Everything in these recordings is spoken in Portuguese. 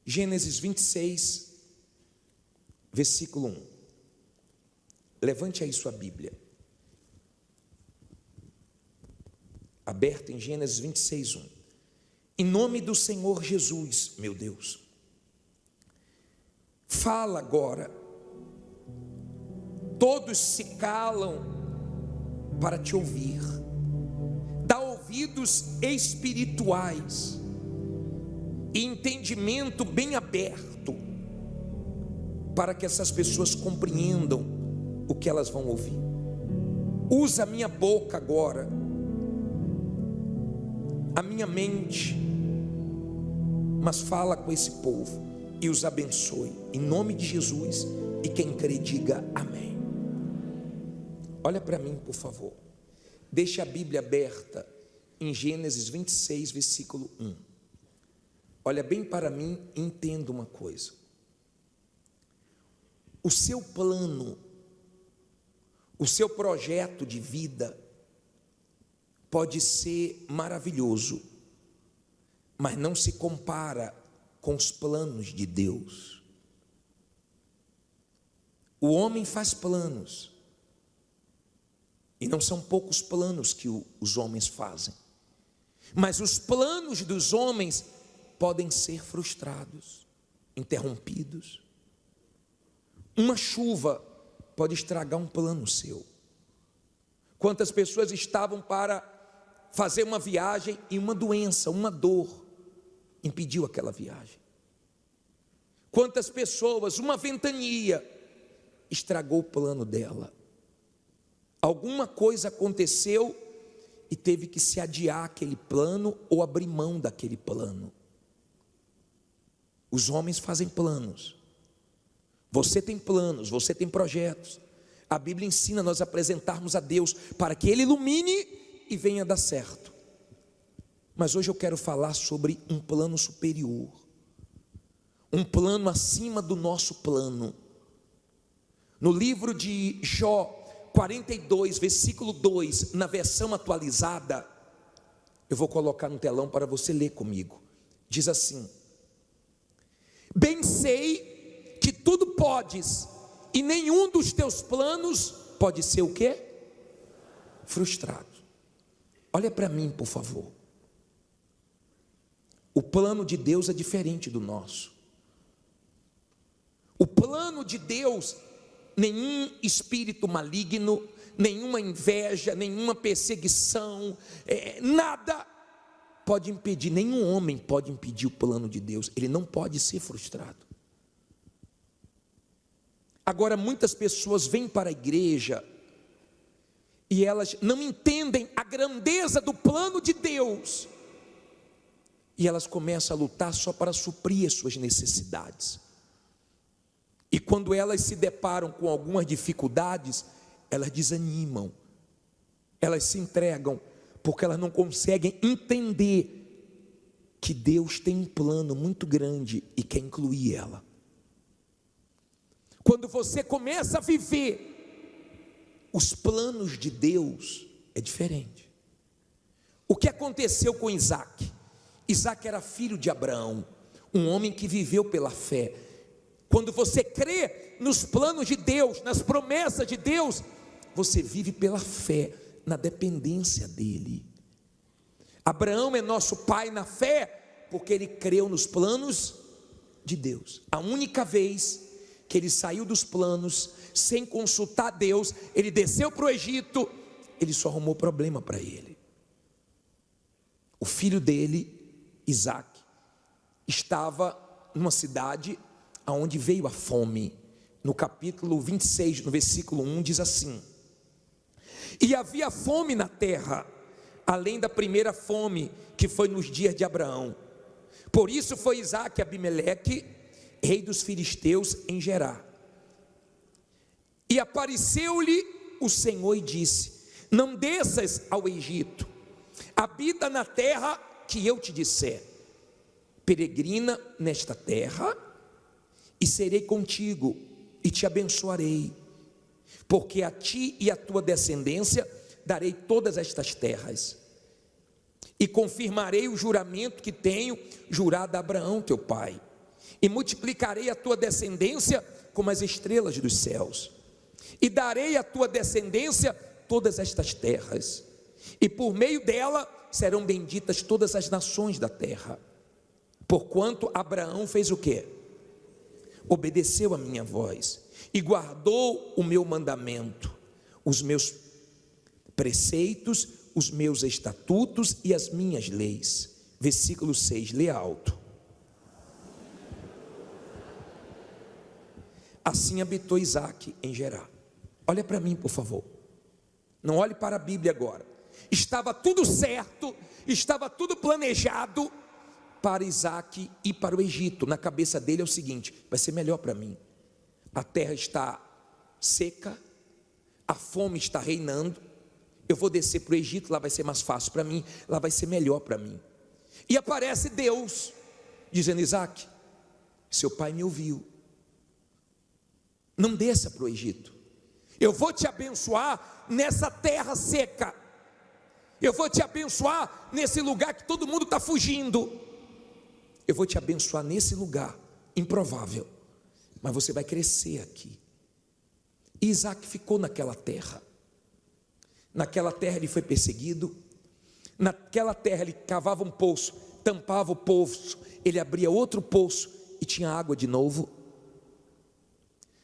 Gênesis 26, versículo 1. Levante aí sua Bíblia. Aberta em Gênesis 26, 1. Em nome do Senhor Jesus, meu Deus, fala agora. Todos se calam para te ouvir. Dá ouvidos espirituais e entendimento bem aberto, para que essas pessoas compreendam o que elas vão ouvir. Usa a minha boca agora, a minha mente, mas fala com esse povo e os abençoe, em nome de Jesus. E quem crê, diga amém. Olha para mim, por favor. Deixe a Bíblia aberta em Gênesis 26, versículo 1. Olha bem para mim e entenda uma coisa. O seu plano, o seu projeto de vida pode ser maravilhoso, mas não se compara com os planos de Deus. O homem faz planos, e não são poucos planos que os homens fazem, mas os planos dos homens podem ser frustrados, interrompidos. Uma chuva pode estragar um plano seu. Quantas pessoas estavam para fazer uma viagem e uma doença, uma dor impediu aquela viagem. Quantas pessoas, uma ventania estragou o plano dela. Alguma coisa aconteceu e teve que se adiar aquele plano ou abrir mão daquele plano. Os homens fazem planos. Você tem planos, você tem projetos. A Bíblia ensina nós a apresentarmos a Deus para que Ele ilumine e venha dar certo. Mas hoje eu quero falar sobre um plano superior, um plano acima do nosso plano. No livro de Jó 42, versículo 2, na versão atualizada, eu vou colocar no telão para você ler comigo. Diz assim: bem sei que tudo podes, e nenhum dos teus planos pode ser o quê? Frustrado. Olha para mim, por favor. O plano de Deus é diferente do nosso. O plano de Deus, nenhum espírito maligno, nenhuma inveja, nenhuma perseguição, nada pode impedir, nenhum homem pode impedir o plano de Deus. Ele não pode ser frustrado. Agora, muitas pessoas vêm para a igreja e elas não entendem a grandeza do plano de Deus, e elas começam a lutar só para suprir as suas necessidades. E quando elas se deparam com algumas dificuldades, elas desanimam, elas se entregam, porque elas não conseguem entender que Deus tem um plano muito grande e quer incluir ela. Quando você começa a viver os planos de Deus, é diferente. O que aconteceu com Isaac? Isaac era filho de Abraão, um homem que viveu pela fé. Quando você crê nos planos de Deus, nas promessas de Deus, você vive pela fé, na dependência dele. Abraão é nosso pai na fé, porque ele creu nos planos de Deus. A única vez que ele saiu dos planos, sem consultar Deus, ele desceu para o Egito, ele só arrumou problema para ele. O filho dele, Isaac, estava numa cidade aonde veio a fome. No capítulo 26, no versículo 1, diz assim: e havia fome na terra, além da primeira fome, que foi nos dias de Abraão. Por isso foi Isaac a Abimeleque, rei dos filisteus, em Gerar. E apareceu-lhe o Senhor e disse: não desças ao Egito, habita na terra que eu te disser. Peregrina nesta terra, e serei contigo, e te abençoarei, porque a ti e a tua descendência darei todas estas terras, e confirmarei o juramento que tenho jurado a Abraão teu pai, e multiplicarei a tua descendência como as estrelas dos céus, e darei à tua descendência todas estas terras, e por meio dela serão benditas todas as nações da terra. Porquanto Abraão fez o quê? Obedeceu a minha voz e guardou o meu mandamento, os meus preceitos, os meus estatutos e as minhas leis. Versículo 6, lê alto. Assim habitou Isaque em Gerar. Olha para mim, por favor. Não olhe para a Bíblia agora. Estava tudo certo, estava tudo planejado para Isaque ir para o Egito. Na cabeça dele é o seguinte: vai ser melhor para mim. A terra está seca, a fome está reinando, eu vou descer para o Egito, lá vai ser mais fácil para mim, lá vai ser melhor para mim. E aparece Deus, dizendo: Isaque, seu pai me ouviu, não desça para o Egito, eu vou te abençoar nessa terra seca, eu vou te abençoar nesse lugar que todo mundo está fugindo, eu vou te abençoar nesse lugar improvável, mas você vai crescer aqui. E Isaque ficou naquela terra. Naquela terra ele foi perseguido, naquela terra ele cavava um poço, tampava o poço, ele abria outro poço e tinha água de novo.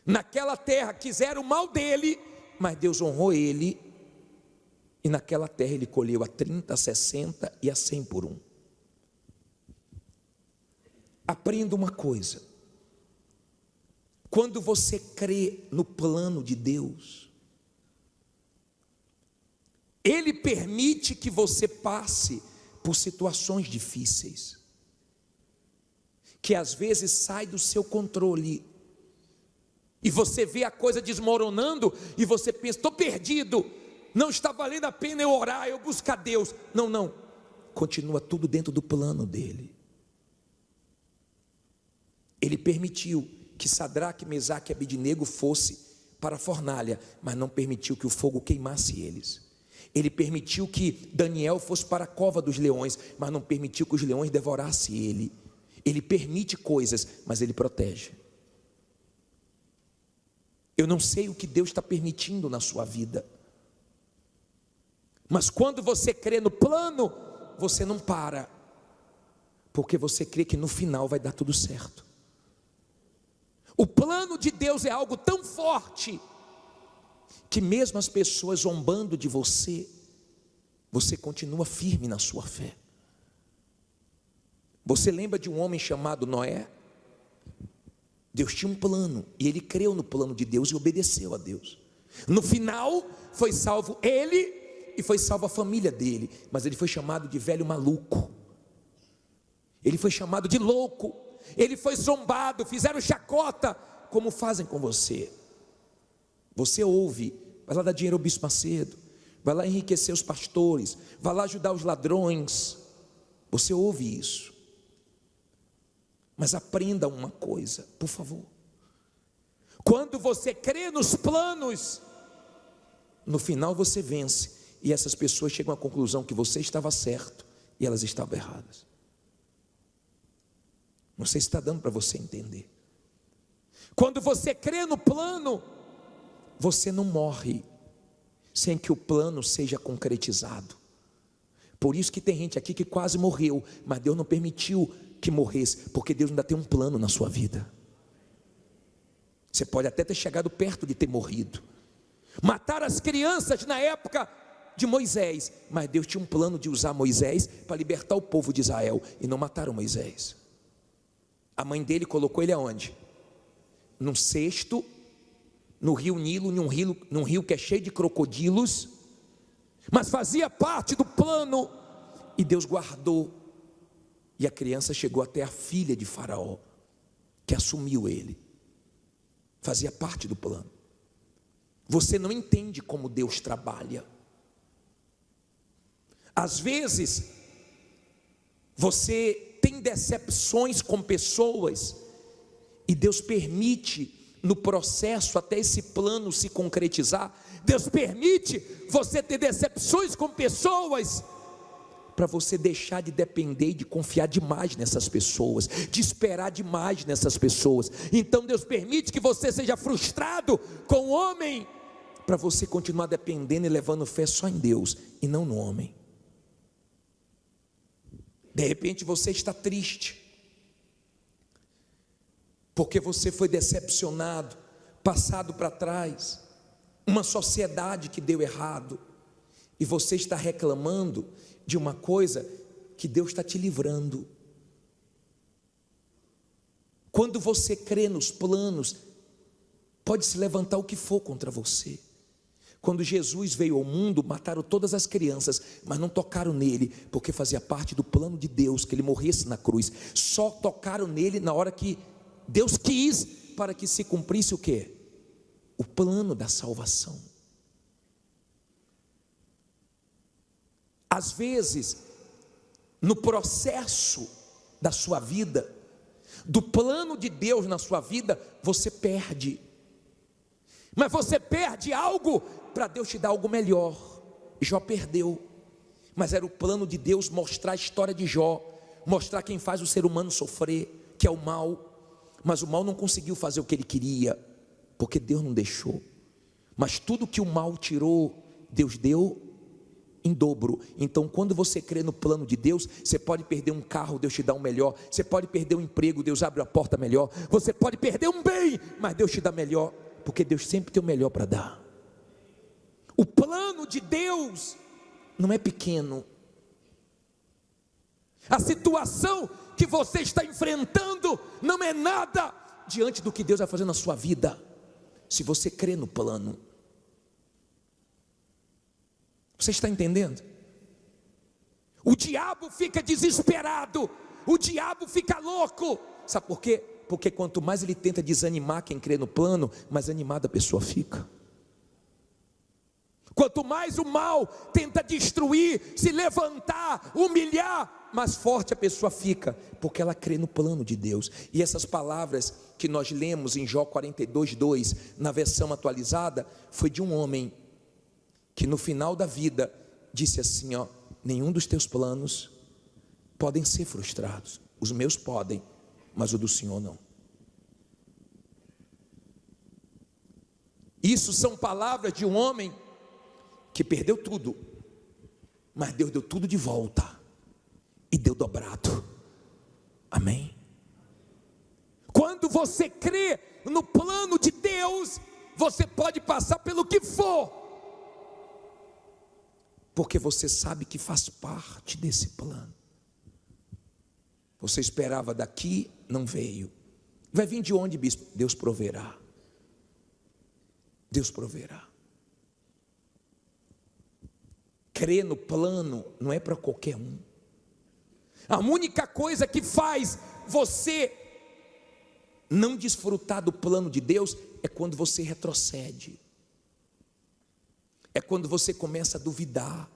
Naquela terra quiseram o mal dele, mas Deus honrou ele, e naquela terra ele colheu a 30, a 60 e a 100 por um. Aprenda uma coisa: quando você crê no plano de Deus, Ele permite que você passe por situações difíceis, que às vezes sai do seu controle, e você vê a coisa desmoronando, e você pensa: estou perdido, não está valendo a pena eu orar, eu buscar Deus. Não, continua tudo dentro do plano dele. Ele permitiu que Sadraque, Mesaque e Abednego fosse para a fornalha, mas não permitiu que o fogo queimasse eles. Ele permitiu que Daniel fosse para a cova dos leões, mas não permitiu que os leões devorassem ele. Ele permite coisas, mas ele protege. Eu não sei o que Deus está permitindo na sua vida, mas quando você crê no plano, você não para, porque você crê que no final vai dar tudo certo. O plano de Deus é algo tão forte, que mesmo as pessoas zombando de você, você continua firme na sua fé. Você lembra de um homem chamado Noé? Deus tinha um plano, e ele creu no plano de Deus e obedeceu a Deus. No final, foi salvo ele e foi salva a família dele, mas ele foi chamado de velho maluco, ele foi chamado de louco, ele foi zombado, fizeram chacota, como fazem com você. Você ouve: vai lá dar dinheiro ao bispo Macedo, vai lá enriquecer os pastores, vai lá ajudar os ladrões. Você ouve isso, mas aprenda uma coisa, por favor: quando você crê nos planos, no final você vence, e essas pessoas chegam à conclusão que você estava certo e elas estavam erradas. Não sei se está dando para você entender. Quando você crê no plano, você não morre sem que o plano seja concretizado. Por isso que tem gente aqui que quase morreu, mas Deus não permitiu que morresse, porque Deus ainda tem um plano na sua vida. Você pode até ter chegado perto de ter morrido, matar as crianças na época de Moisés, mas Deus tinha um plano de usar Moisés para libertar o povo de Israel, e não mataram Moisés. A mãe dele colocou ele aonde? Num cesto, no rio Nilo, num rio que é cheio de crocodilos, mas fazia parte do plano, e Deus guardou, e a criança chegou até a filha de Faraó, que assumiu ele. Fazia parte do plano. Você não entende como Deus trabalha. Às vezes você tem decepções com pessoas, e Deus permite no processo até esse plano se concretizar. Deus permite você ter decepções com pessoas, para você deixar de depender e de confiar demais nessas pessoas, de esperar demais nessas pessoas. Então Deus permite que você seja frustrado com o homem, para você continuar dependendo e levando fé só em Deus e não no homem. De repente você está triste, porque você foi decepcionado, passado para trás, uma sociedade que deu errado, e você está reclamando de uma coisa que Deus está te livrando. Quando você crê nos planos, pode se levantar o que for contra você. Quando Jesus veio ao mundo, mataram todas as crianças, mas não tocaram nele, porque fazia parte do plano de Deus que ele morresse na cruz. Só tocaram nele na hora que Deus quis, para que se cumprisse o quê? O plano da salvação. Às vezes, no processo da sua vida, do plano de Deus na sua vida, você perde. Mas você perde algo para Deus te dar algo melhor. Jó perdeu, mas era o plano de Deus mostrar a história de Jó, mostrar quem faz o ser humano sofrer, que é o mal. Mas o mal não conseguiu fazer o que ele queria, porque Deus não deixou. Mas tudo que o mal tirou, Deus deu em dobro. Então, quando você crê no plano de Deus, você pode perder um carro, Deus te dá um melhor. Você pode perder um emprego, Deus abre a porta melhor. Você pode perder um bem, mas Deus te dá melhor, porque Deus sempre tem o melhor para dar. O plano de Deus não é pequeno. A situação que você está enfrentando não é nada diante do que Deus vai fazer na sua vida, se você crê no plano. Você está entendendo? O diabo fica desesperado, o diabo fica louco. Sabe por quê? Porque quanto mais ele tenta desanimar quem crê no plano, mais animada a pessoa fica. Quanto mais o mal tenta destruir, se levantar, humilhar, mais forte a pessoa fica, porque ela crê no plano de Deus. E essas palavras que nós lemos em Jó 42:2, na versão atualizada, foi de um homem que no final da vida disse assim: ó, nenhum dos teus planos podem ser frustrados. Os meus podem, mas o do Senhor não. Isso são palavras de um homem que perdeu tudo, mas Deus deu tudo de volta e deu dobrado. Amém? Quando você crê no plano de Deus, você pode passar pelo que for, porque você sabe que faz parte desse plano. Você esperava daqui, não veio. Vai vir de onde, bispo? Deus proverá. Deus proverá. Crer no plano não é para qualquer um. A única coisa que faz você não desfrutar do plano de Deus é quando você retrocede. É quando você começa a duvidar.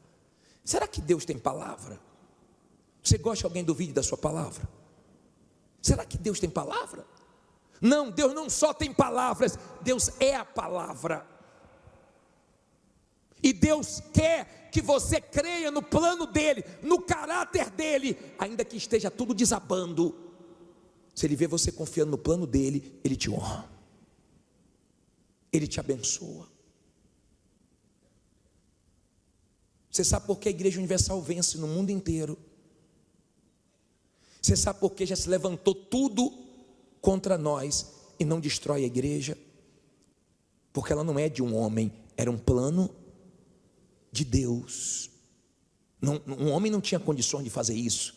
Será que Deus tem palavra? Você gosta que alguém duvide da sua palavra? Será que Deus tem palavra? Não, Deus não só tem palavras, Deus é a palavra. E Deus quer que você creia no plano dEle, no caráter dEle, ainda que esteja tudo desabando. Se Ele vê você confiando no plano dEle, Ele te honra, Ele te abençoa. Você sabe por que a Igreja Universal vence no mundo inteiro? Você sabe por que já se levantou tudo contra nós e não destrói a igreja? Porque ela não é de um homem, era um plano de Deus. Um homem não tinha condições de fazer isso,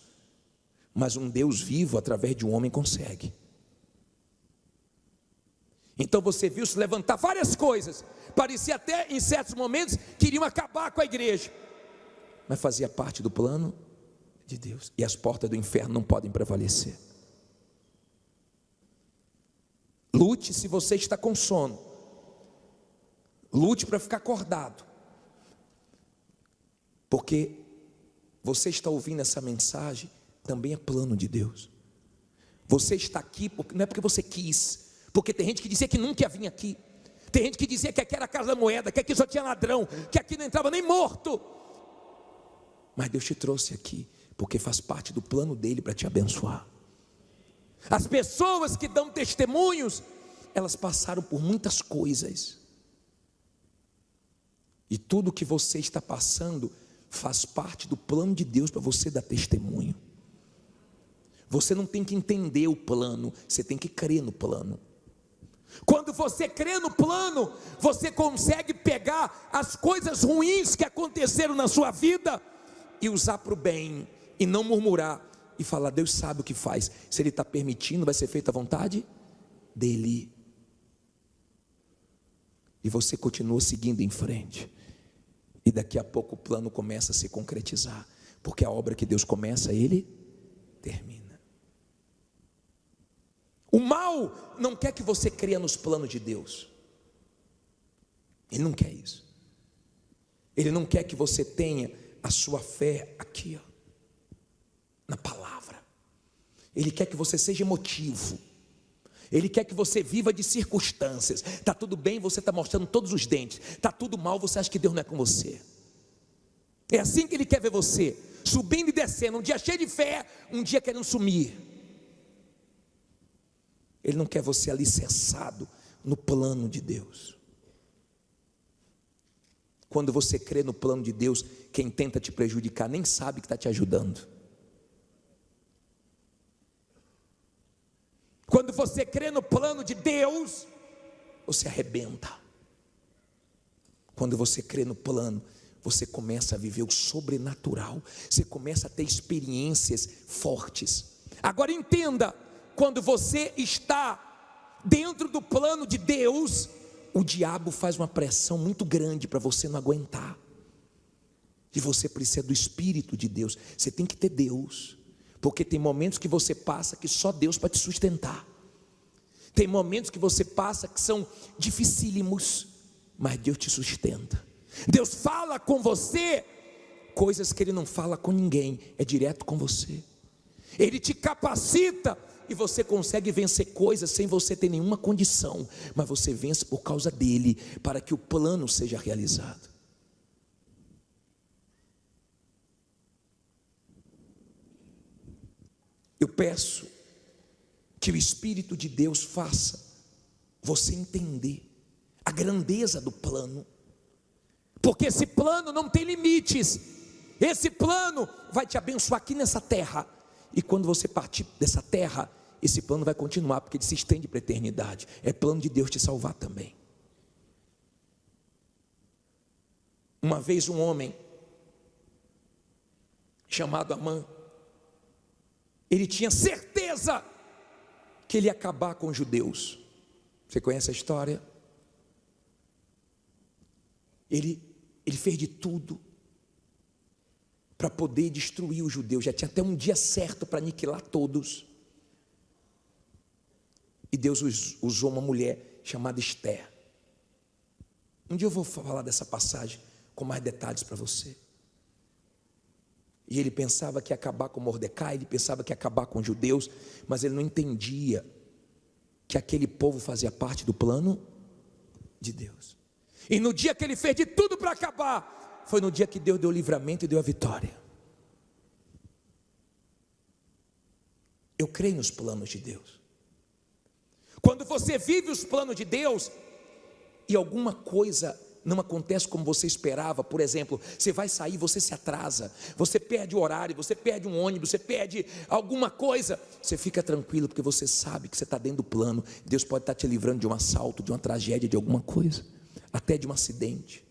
mas um Deus vivo através de um homem consegue. Então você viu se levantar várias coisas, parecia até em certos momentos que iriam acabar com a igreja, mas fazia parte do plano de Deus, e as portas do inferno não podem prevalecer. Lute se você está com sono, lute para ficar acordado, porque você está ouvindo essa mensagem, também é plano de Deus. Você está aqui, não é porque você quis, porque tem gente que dizia que nunca ia vir aqui, tem gente que dizia que aqui era a casa da moeda, que aqui só tinha ladrão, que aqui não entrava nem morto. mas Deus te trouxe aqui, porque faz parte do plano dele para te abençoar. As pessoas que dão testemunhos, elas passaram por muitas coisas, e tudo que você está passando faz parte do plano de Deus para você dar testemunho. Você não tem que entender o plano, você tem que crer no plano. Quando você crê no plano, você consegue pegar as coisas ruins que aconteceram na sua vida e usar para o bem, e não murmurar e falar: Deus sabe o que faz, se Ele está permitindo, vai ser feita a vontade dEle. E você continua seguindo em frente, e daqui a pouco o plano começa a se concretizar, porque a obra que Deus começa, Ele termina. O mal não quer que você creia nos planos de Deus. Ele não quer isso. Ele não quer que você tenha a sua fé aqui, ó, na palavra. Ele quer que você seja emotivo. Ele quer que você viva de circunstâncias. Está tudo bem, você está mostrando todos os dentes. Está tudo mal, você acha que Deus não é com você. É assim que Ele quer ver você, subindo e descendo, um dia cheio de fé, um dia querendo sumir. Ele não quer você alicerçado no plano de Deus. Quando você crê no plano de Deus, quem tenta te prejudicar nem sabe que está te ajudando. Quando você crê no plano de Deus, você arrebenta. Quando você crê no plano, você começa a viver o sobrenatural, você começa a ter experiências fortes. Agora entenda, quando você está dentro do plano de Deus, o diabo faz uma pressão muito grande para você não aguentar. E você precisa do Espírito de Deus. Você tem que ter Deus, porque tem momentos que você passa que só Deus para te sustentar. Tem momentos que você passa que são dificílimos, mas Deus te sustenta. Deus fala com você coisas que Ele não fala com ninguém, é direto com você. Ele te capacita e você consegue vencer coisas sem você ter nenhuma condição, mas você vence por causa dele, para que o plano seja realizado. Eu peço que o Espírito de Deus faça você entender a grandeza do plano, porque esse plano não tem limites. Esse plano vai te abençoar aqui nessa terra, e quando você partir dessa terra, esse plano vai continuar, porque ele se estende para a eternidade. É plano de Deus te salvar também. Uma vez um homem chamado Amã, ele tinha certeza que ele ia acabar com os judeus. Você conhece a história? Ele fez de tudo para poder destruir os judeus. Já tinha até um dia certo para aniquilar todos. E Deus usou uma mulher chamada Esther. Um dia eu vou falar dessa passagem com mais detalhes para você. E ele pensava que ia acabar com Mordecai, ele pensava que ia acabar com os judeus, mas ele não entendia que aquele povo fazia parte do plano de Deus. E no dia que ele fez de tudo para acabar, foi no dia que Deus deu o livramento e deu a vitória. Eu creio nos planos de Deus. Quando você vive os planos de Deus e alguma coisa não acontece como você esperava, por exemplo, você vai sair, você se atrasa, você perde o horário, você perde um ônibus, você perde alguma coisa, você fica tranquilo, porque você sabe que você está dentro do plano. Deus pode estar te livrando de um assalto, de uma tragédia, de alguma coisa, até de um acidente.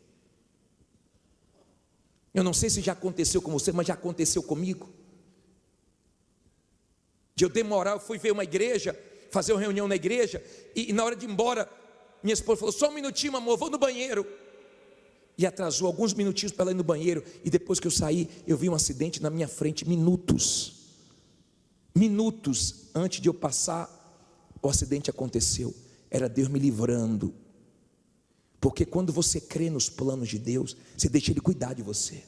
Eu não sei se já aconteceu com você, mas já aconteceu comigo. De eu demorar, eu fui ver uma igreja, fazer uma reunião na igreja, e na hora de ir embora, minha esposa falou: só um minutinho, amor, vou no banheiro. E atrasou alguns minutinhos para ela ir no banheiro, e depois que eu saí, eu vi um acidente na minha frente, minutos antes de eu passar, o acidente aconteceu. Era Deus me livrando, porque quando você crê nos planos de Deus, você deixa Ele cuidar de você,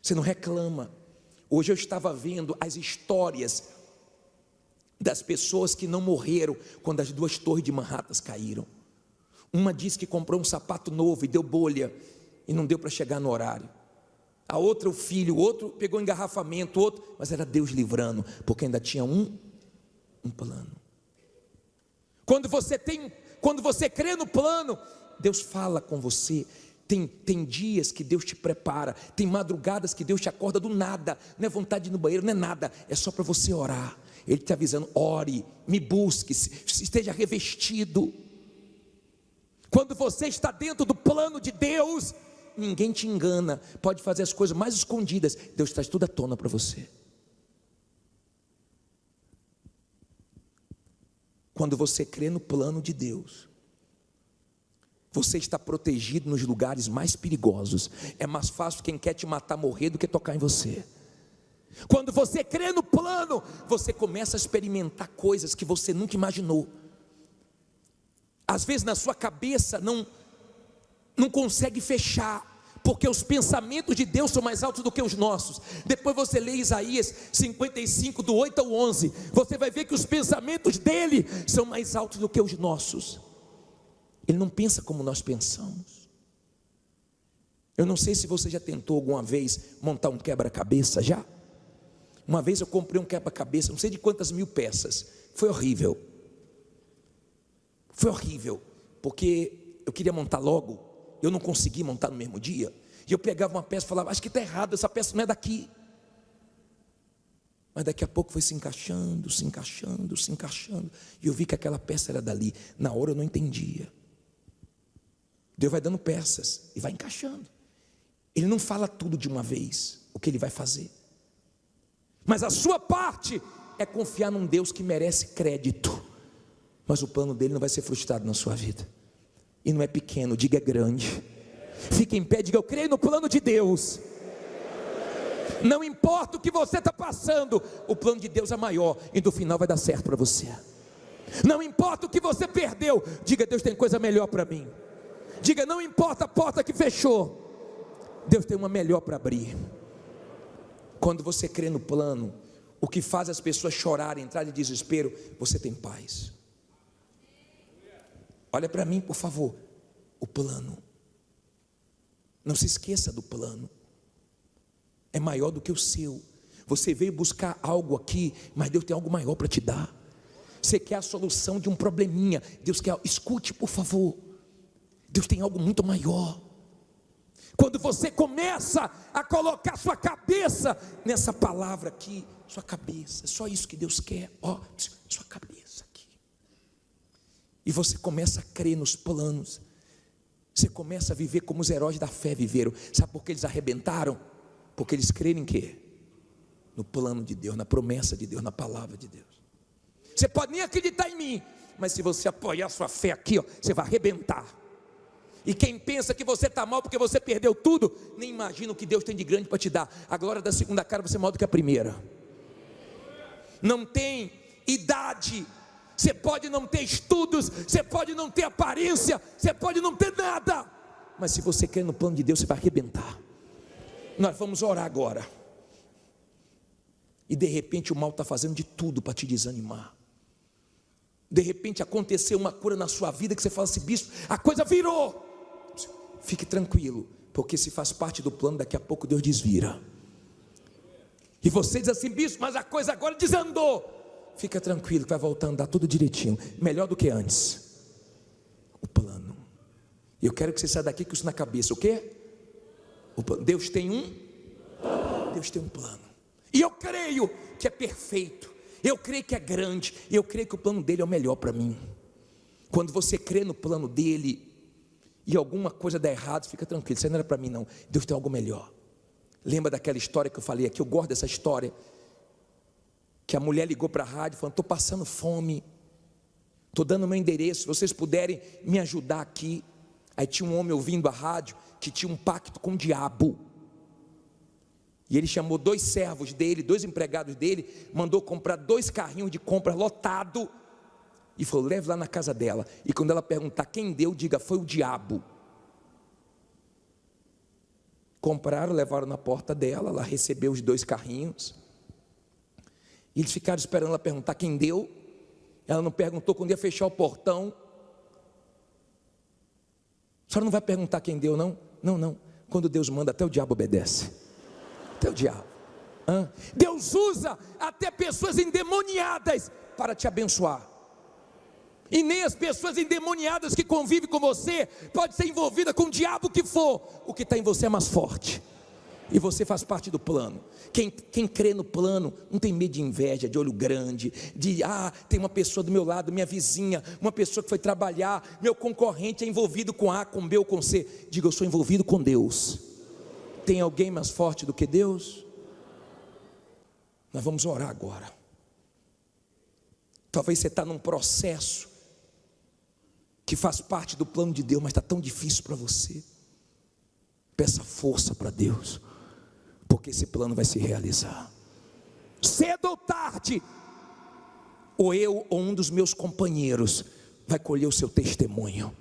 você não reclama. Hoje eu estava vendo as histórias das pessoas que não morreram quando as 2 torres de Manhattan caíram. Uma disse que comprou um sapato novo e deu bolha e não deu para chegar no horário. a outra o filho, o outro pegou engarrafamento, o outro, mas era Deus livrando, porque ainda tinha um plano. Quando você crê no plano, Deus fala com você. Tem dias que Deus te prepara, tem madrugadas que Deus te acorda do nada, não é vontade de ir no banheiro, não é nada, é só para você orar. Ele está avisando: ore, me busque, esteja revestido. Quando você está dentro do plano de Deus, ninguém te engana, pode fazer as coisas mais escondidas, Deus traz tudo à tona para você. Quando você crê no plano de Deus, você está protegido nos lugares mais perigosos. É mais fácil quem quer te matar morrer do que tocar em você. Quando você crê no plano, você começa a experimentar coisas que você nunca imaginou. Às vezes na sua cabeça não consegue fechar, porque os pensamentos de Deus são mais altos do que os nossos. Depois você lê Isaías 55, do 8 ao 11, você vai ver que os pensamentos dele são mais altos do que os nossos. Ele não pensa como nós pensamos. Eu não sei se você já tentou alguma vez montar um quebra-cabeça já. Uma vez eu comprei um quebra-cabeça, não sei de quantas mil peças. Foi horrível. Foi horrível, porque eu queria montar logo, eu não consegui montar no mesmo dia. E eu pegava uma peça e falava: acho que está errado, essa peça não é daqui. Mas daqui a pouco foi se encaixando, se encaixando, se encaixando. E eu vi que aquela peça era dali. Na hora eu não entendia. Deus vai dando peças e vai encaixando. Ele não fala tudo de uma vez, o que ele vai fazer. Mas a sua parte é confiar num Deus que merece crédito. Mas o plano dele não vai ser frustrado na sua vida. E não é pequeno, diga: é grande. Fique em pé, diga: eu creio no plano de Deus. Não importa o que você está passando, o plano de Deus é maior e no final vai dar certo para você. Não importa o que você perdeu, diga: Deus tem coisa melhor para mim. Diga: não importa a porta que fechou, Deus tem uma melhor para abrir. Quando você crê no plano, o que faz as pessoas chorarem, entrar em desespero, você tem paz. Olha para mim, por favor. O plano, não se esqueça do plano, é maior do que o seu. Você veio buscar algo aqui, mas Deus tem algo maior para te dar. Você quer a solução de um probleminha, Deus quer, escute por favor, Deus tem algo muito maior. Quando você começa a colocar sua cabeça nessa palavra aqui, sua cabeça, só isso que Deus quer, ó, sua cabeça aqui. E você começa a crer nos planos. Você começa a viver como os heróis da fé viveram. Sabe por que eles arrebentaram? Porque eles creram em quê? No plano de Deus, na promessa de Deus, na palavra de Deus. Você pode nem acreditar em mim, mas se você apoiar sua fé aqui, ó, você vai arrebentar. E quem pensa que você está mal porque você perdeu tudo, nem imagina o que Deus tem de grande para te dar. A glória da segunda cara você é maior do que a primeira. Não tem idade, você pode não ter estudos, você pode não ter aparência, você pode não ter nada, mas se você crê no plano de Deus, você vai arrebentar. Nós vamos orar agora. E de repente o mal está fazendo de tudo para te desanimar. De repente aconteceu uma cura na sua vida que você fala assim: bispo, a coisa virou. Fique tranquilo, porque se faz parte do plano, daqui a pouco Deus desvira. E você diz assim: bispo, mas a coisa agora desandou. Fica tranquilo que vai voltar a andar tudo direitinho, melhor do que antes. O plano. Eu quero que você saia daqui com isso na cabeça. O quê? O plano. Deus tem um plano. E eu creio que é perfeito. Eu creio que é grande. Eu creio que o plano dele é o melhor para mim. Quando você crê no plano dele e alguma coisa dá errado, fica tranquilo, isso não era para mim não. Deus tem algo melhor. Lembra daquela história que eu falei aqui? Eu gosto dessa história. Que a mulher ligou para a rádio falando: estou passando fome, estou dando meu endereço, se vocês puderem me ajudar aqui. Aí tinha um homem ouvindo a rádio que tinha um pacto com o diabo. E ele chamou 2 servos dele, 2 empregados dele, mandou comprar 2 carrinhos de compra lotado e falou: leve lá na casa dela, e quando ela perguntar quem deu, diga: foi o diabo. Compraram, levaram na porta dela, ela recebeu os 2 carrinhos, e eles ficaram esperando ela perguntar quem deu. Ela não perguntou quando ia fechar o portão. A senhora não vai perguntar quem deu não? Não, quando Deus manda, até o diabo obedece. Até o diabo. Deus usa até pessoas endemoniadas para te abençoar. E nem as pessoas endemoniadas que convivem com você pode ser envolvida com o diabo que for. O que está em você é mais forte. E você faz parte do plano. Quem crê no plano não tem medo de inveja, de olho grande, tem uma pessoa do meu lado, minha vizinha, uma pessoa que foi trabalhar, meu concorrente é envolvido com A, com B ou com C. Diga, eu sou envolvido com Deus. Tem alguém mais forte do que Deus? Nós vamos orar agora. Talvez você está num processo que faz parte do plano de Deus, mas está tão difícil para você. Peça força para Deus, porque esse plano vai se realizar. Cedo ou tarde, ou eu ou um dos meus companheiros vai colher o seu testemunho.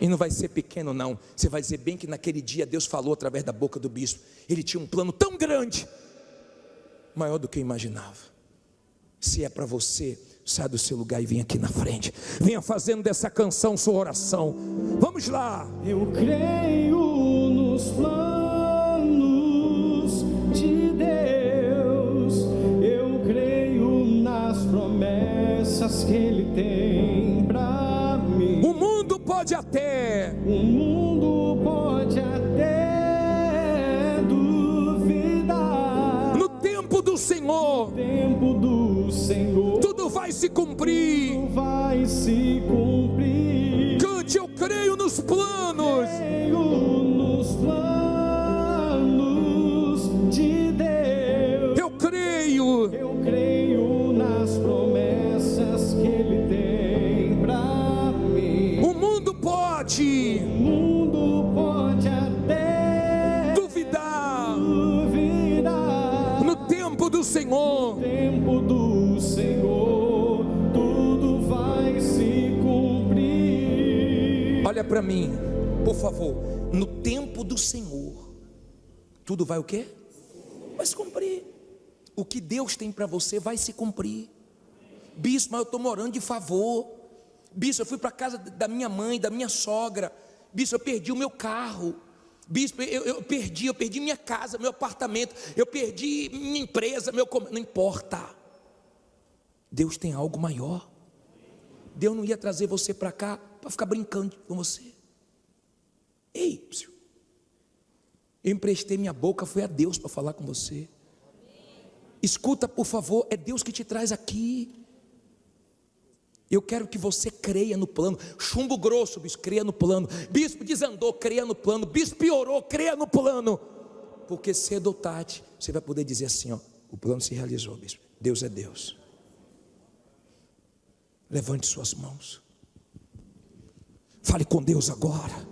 E não vai ser pequeno não. Você vai dizer bem que naquele dia Deus falou através da boca do bispo. Ele tinha um plano tão grande, maior do que eu imaginava. Se é para você, sai do seu lugar e vem aqui na frente. Venha fazendo dessa canção sua oração. Vamos lá. Eu creio nos planos de Deus. Eu creio nas promessas que Ele tem pra mim. O mundo pode até duvidar. No tempo do Senhor, tudo vai se cumprir. Cante, eu creio nos planos. De Deus. Eu creio nas promessas que Ele tem pra mim. O mundo pode até duvidar. No tempo do Senhor, tudo vai se cumprir. Olha para mim, por favor. No tempo do Senhor, tudo vai o quê? Vai se cumprir. O que Deus tem para você vai se cumprir. Bispo, mas eu estou morando de favor. Bispo, eu fui para a casa da minha mãe, da minha sogra. Bispo, eu perdi o meu carro. Bispo, eu perdi minha casa, meu apartamento. Eu perdi minha empresa, não importa. Deus tem algo maior. Deus não ia trazer você para cá para ficar brincando com você. Ei, eu emprestei minha boca, foi a Deus para falar com você. Escuta, por favor, é Deus que te traz aqui. Eu quero que você creia no plano. Chumbo grosso, bispo, creia no plano. Bispo desandou, creia no plano. Bispo piorou, creia no plano. Porque cedo ou tarde você vai poder dizer assim, ó, o plano se realizou, bispo. Deus é Deus. Levante suas mãos. Fale com Deus agora.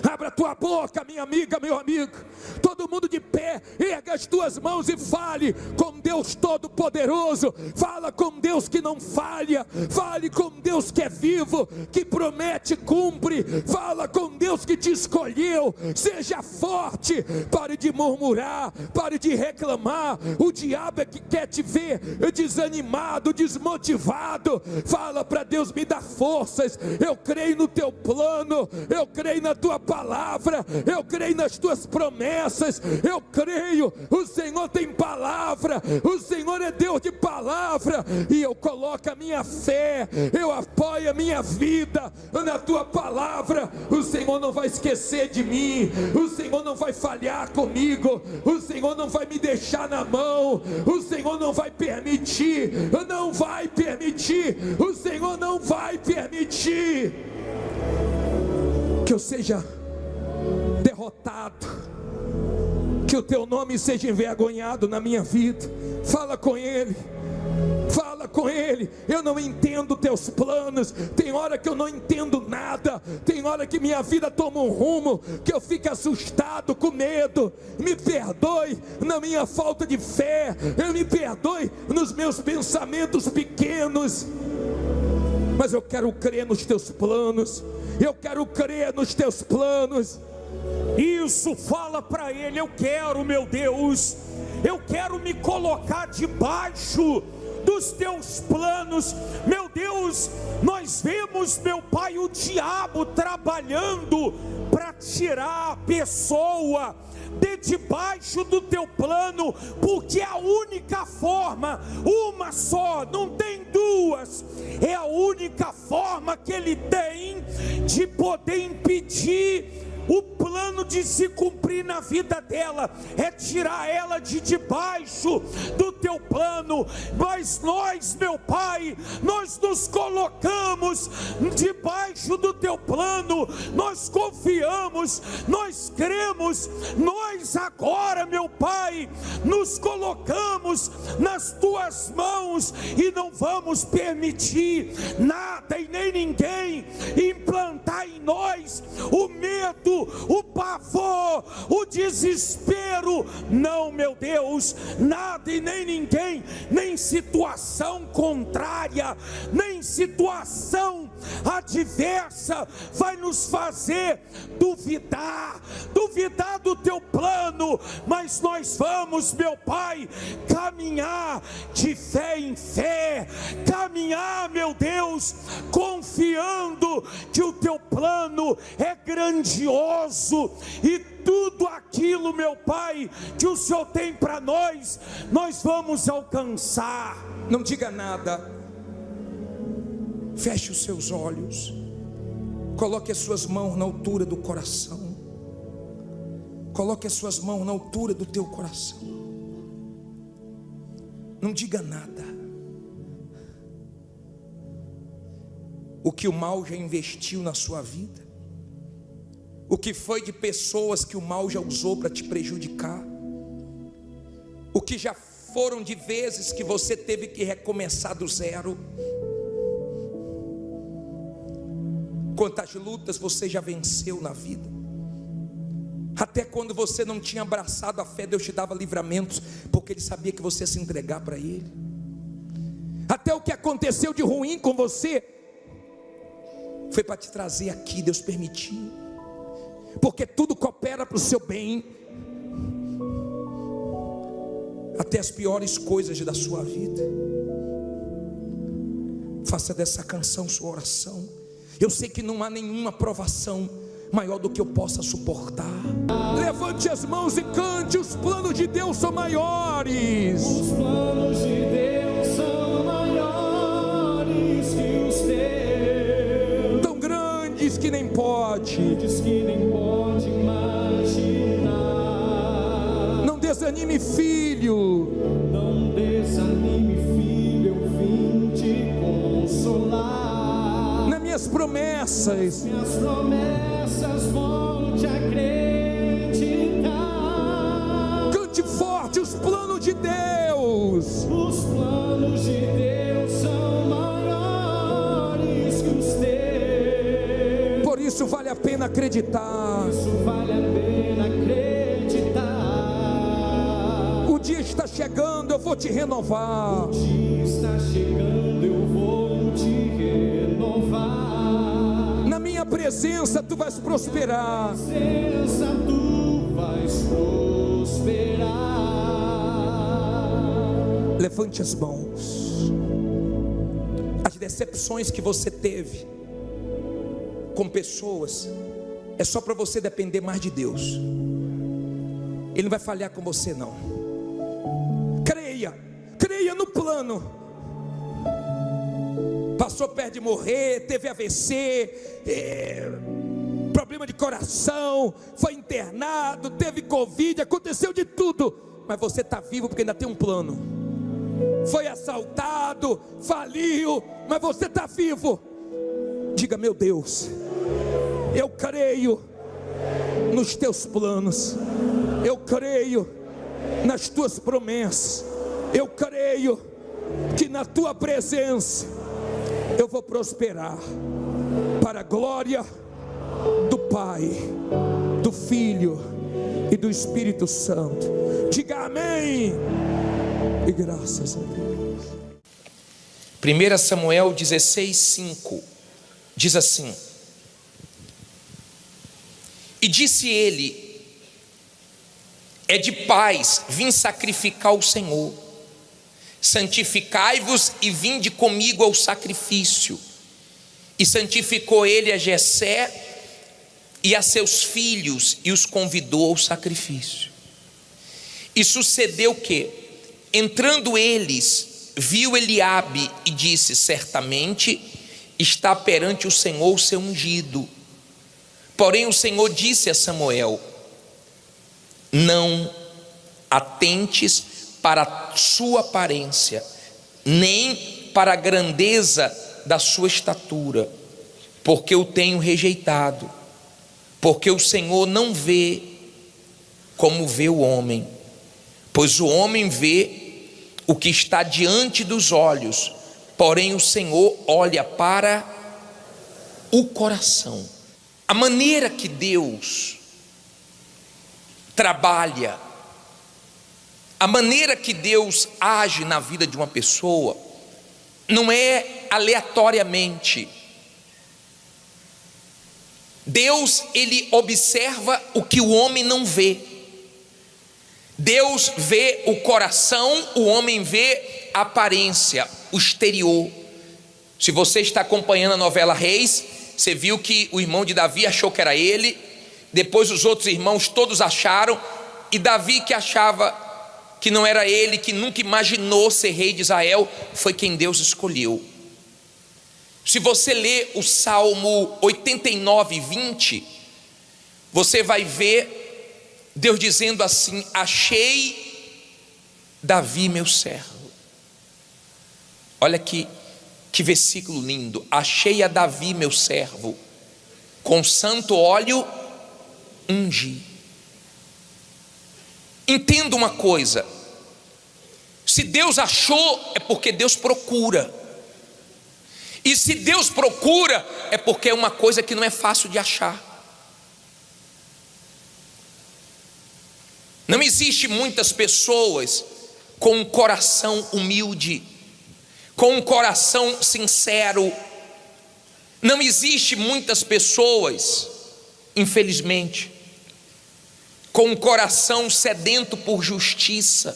Abra a tua boca, minha amiga, meu amigo. Todo mundo de pé, erga as tuas mãos e fale com Deus Todo-Poderoso. Fala com Deus que não falha. Fale com Deus que é vivo, que promete, cumpre. Fala com Deus que te escolheu. Seja forte. Pare de murmurar, pare de reclamar. O diabo é que quer te ver desanimado, desmotivado. Fala para Deus, me dá forças. Eu creio no teu plano, eu creio na tua palavra, eu creio nas tuas promessas, eu creio, o Senhor tem palavra, o Senhor é Deus de palavra, e eu coloco a minha fé, eu apoio a minha vida na tua palavra. O Senhor não vai esquecer de mim, o Senhor não vai falhar comigo, o Senhor não vai me deixar na mão, o Senhor não vai permitir, o Senhor não vai permitir que eu seja derrotado, que o teu nome seja envergonhado na minha vida. Fala com Ele, fala com Ele. Eu não entendo teus planos, tem hora que eu não entendo nada, tem hora que minha vida toma um rumo, que eu fico assustado, com medo. Me perdoe na minha falta de fé, me perdoe nos meus pensamentos pequenos, mas eu quero crer nos teus planos, eu quero crer nos teus planos. Isso, fala para Ele: eu quero, meu Deus, eu quero me colocar debaixo dos teus planos. Meu Deus, nós vemos, meu Pai, o diabo trabalhando para tirar a pessoa de debaixo do teu plano, porque a única forma, uma só, não tem duas, é a única forma que Ele tem de poder impedir o plano de se cumprir na vida dela, é tirar ela de debaixo do teu plano. Mas nós, meu Pai, nós nos colocamos debaixo do teu plano, nós confiamos, nós cremos, nós agora, meu Pai, nos colocamos nas tuas mãos e não vamos permitir nada e nem ninguém implantar em nós o medo, o pavor, o desespero. Não, meu Deus, nada e nem ninguém, nem situação contrária, nem situação adversa vai nos fazer duvidar do teu plano, mas nós vamos, meu Pai, caminhar de fé em fé, caminhar, meu Deus, confiando que o teu plano é grandioso e tudo aquilo, meu Pai, que o Senhor tem para nós, nós vamos alcançar. Não diga nada, feche os seus olhos, coloque as suas mãos na altura do coração, coloque as suas mãos na altura do teu coração, não diga nada. O que o mal já investiu na sua vida, o que foi de pessoas que o mal já usou para te prejudicar, o que já foram de vezes que você teve que recomeçar do zero, quantas lutas você já venceu na vida, até quando você não tinha abraçado a fé, Deus te dava livramentos, porque Ele sabia que você ia se entregar para Ele. Até o que aconteceu de ruim com você, foi para te trazer aqui, Deus permitiu, porque tudo coopera para o seu bem, até as piores coisas da sua vida. Faça dessa canção sua oração. Eu sei que não há nenhuma provação maior do que eu possa suportar. Levante as mãos e cante: os planos de Deus são maiores. Os planos de Deus são maiores que os teus, Tão grandes que nem pode. diz que nem pode imaginar. Não desanime, filho. Não desanime, filho, eu vim te consolar. Nas minhas promessas, Minhas promessas volte a acreditar. cante forte: os planos de Deus. Os planos de Deus são maiores que os teus. Por isso vale a pena acreditar. Isso vale a pena acreditar. O dia está chegando, eu vou te renovar. O dia está chegando, eu vou te renovar. Na minha presença tu vais prosperar. Presença tu vais prosperar. Levante as mãos. As decepções que você teve com pessoas, é só para você depender mais de Deus. Ele não vai falhar com você, não. Creia no plano. Passou perto de morrer, teve AVC, problema de coração, foi internado, teve Covid, aconteceu de tudo, mas você está vivo porque ainda tem um plano. Foi assaltado, faliu, mas você está vivo. Diga: meu Deus, eu creio nos teus planos, eu creio nas tuas promessas, eu creio que na tua presença eu vou prosperar, para a glória do Pai, do Filho e do Espírito Santo. Diga amém e graças a Deus. 1 Samuel 16:5 diz assim: e disse ele: é de paz vim sacrificar ao Senhor, santificai-vos e vinde comigo ao sacrifício. E santificou ele a Jessé e a seus filhos e os convidou ao sacrifício. E sucedeu que, entrando eles, viu Eliabe e disse: certamente está perante o Senhor o seu ungido. Porém o Senhor disse a Samuel: não atentes para a sua aparência, nem para a grandeza da sua estatura, porque o tenho rejeitado. Porque o Senhor não vê como vê o homem, pois o homem vê o que está diante dos olhos, porém o Senhor olha para o coração. A maneira que Deus trabalha, a maneira que Deus age na vida de uma pessoa, não é aleatoriamente. Deus, ele observa o que o homem não vê. Deus vê o coração, o homem vê a aparência, o exterior. Se você está acompanhando a novela Reis, você viu que o irmão de Davi achou que era ele, depois os outros irmãos todos acharam, e Davi, que achava que não era ele, que nunca imaginou ser rei de Israel, foi quem Deus escolheu. Se você ler o Salmo 89, 20, você vai ver Deus dizendo assim: achei Davi meu servo. Olha que versículo lindo. Achei a Davi meu servo, com santo óleo ungi. Entenda uma coisa: se Deus achou, é porque Deus procura. E se Deus procura, é porque é uma coisa que não é fácil de achar. Não existe muitas pessoas com um coração humilde, com um coração sincero. Não existe muitas pessoas, infelizmente, com um coração sedento por justiça.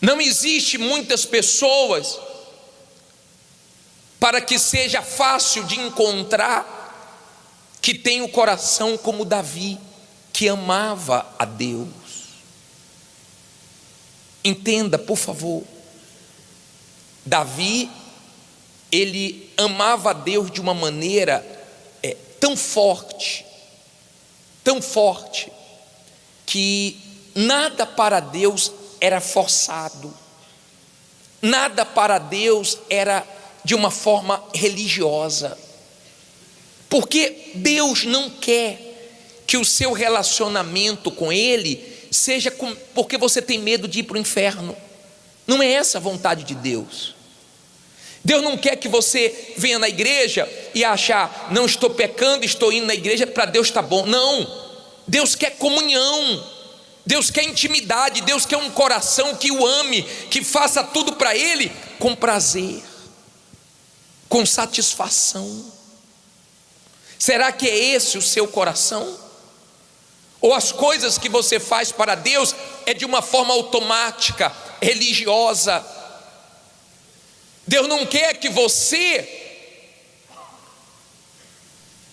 Não existe muitas pessoas para que seja fácil de encontrar, que tem o coração como Davi, que amava a Deus. Entenda, por favor, Davi, ele amava a Deus de uma maneira tão forte, que nada para Deus era forçado, nada para Deus era de uma forma religiosa, porque Deus não quer que o seu relacionamento com Ele seja porque você tem medo de ir para o inferno. Não é essa a vontade de Deus. Deus não quer que você venha na igreja e achar: não estou pecando, estou indo na igreja, para Deus está bom. Não, Deus quer comunhão, Deus quer intimidade, Deus quer um coração que o ame, que faça tudo para Ele com prazer, com satisfação. Será que é esse o seu coração? Ou as coisas que você faz para Deus é de uma forma automática, religiosa? Deus não quer que você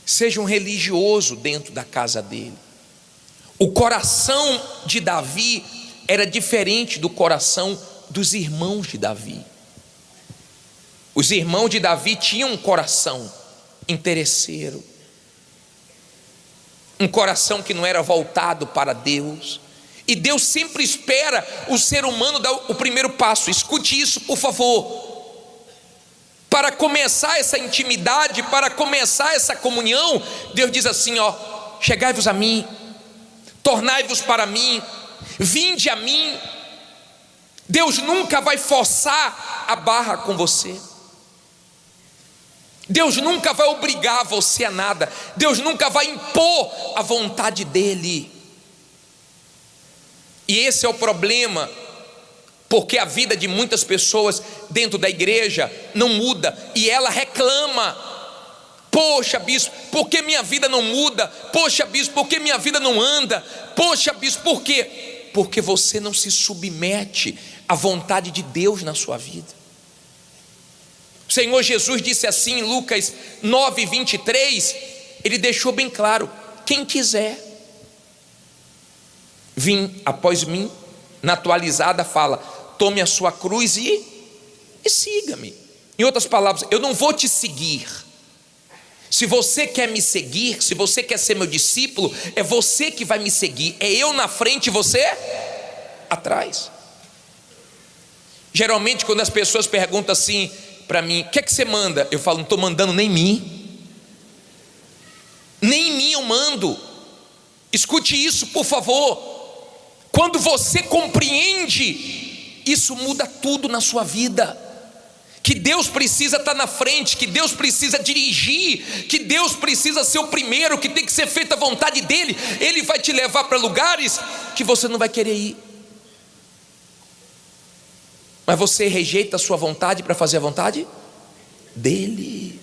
seja um religioso dentro da casa dele. O coração de Davi era diferente do coração dos irmãos de Davi. Os irmãos de Davi tinham um coração interesseiro, um coração que não era voltado para Deus. E Deus sempre espera o ser humano dar o primeiro passo. Escute isso, por favor. Para começar essa intimidade, para começar essa comunhão, Deus diz assim: chegai-vos a mim, tornai-vos para mim, vinde a mim. Deus nunca vai forçar a barra com você. Deus nunca vai obrigar você a nada. Deus nunca vai impor a vontade dele. E esse é o problema, porque a vida de muitas pessoas dentro da igreja não muda, e ela reclama: poxa bispo, por que minha vida não muda? Poxa bispo, por que minha vida não anda? Poxa bispo, por quê? Porque você não se submete à vontade de Deus na sua vida. Senhor Jesus disse assim em Lucas 9:23, ele deixou bem claro: quem quiser vir após mim, na atualizada fala: tome a sua cruz e siga-me. Em outras palavras, eu não vou te seguir. Se você quer me seguir, se você quer ser meu discípulo, é você que vai me seguir, é eu na frente e você atrás. Geralmente quando as pessoas perguntam assim para mim: o que é que você manda? Eu falo: não estou mandando nem mim, nem em mim eu mando. Escute isso, por favor. Quando você compreende, isso muda tudo na sua vida. Que Deus precisa estar na frente, que Deus precisa dirigir, que Deus precisa ser o primeiro, que tem que ser feita a vontade dEle. Ele vai te levar para lugares que você não vai querer ir, mas você rejeita a sua vontade para fazer a vontade dEle.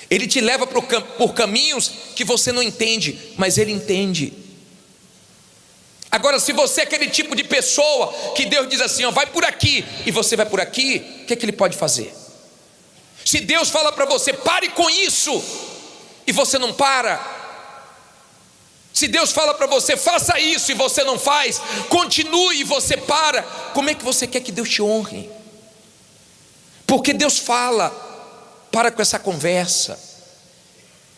Ele te leva por caminhos que você não entende, mas Ele entende. Agora, se você é aquele tipo de pessoa que Deus diz assim: ó, vai por aqui, e você vai por aqui, o que é que Ele pode fazer? Se Deus fala para você: pare com isso, e você não para. Se Deus fala para você: faça isso, e você não faz, continue, e você para. Como é que você quer que Deus te honre? Porque Deus fala: para com essa conversa.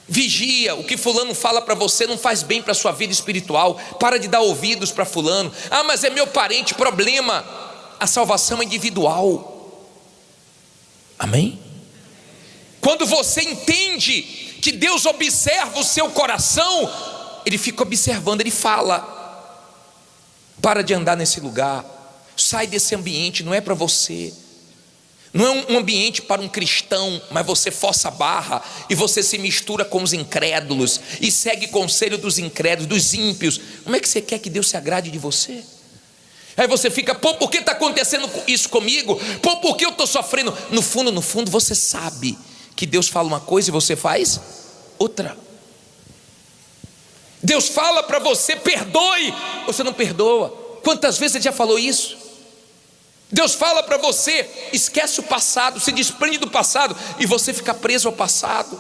Vigia, o que fulano fala para você não faz bem para a sua vida espiritual. Para de dar ouvidos para fulano. Ah, mas é meu parente. Problema, a salvação é individual. Amém? Quando você entende que Deus observa o seu coração, Ele fica observando, Ele fala: para de andar nesse lugar, sai desse ambiente, não é para você. Não é um ambiente para um cristão, mas você força a barra e você se mistura com os incrédulos e segue conselho dos incrédulos, dos ímpios. Como é que você quer que Deus se agrade de você? Aí você fica: pô, por que está acontecendo isso comigo? Pô, por que eu estou sofrendo? No fundo você sabe que Deus fala uma coisa e você faz outra. Deus fala para você: perdoe, você não perdoa. Quantas vezes Ele já falou isso? Deus fala para você: esquece o passado, se desprende do passado, e você fica preso ao passado.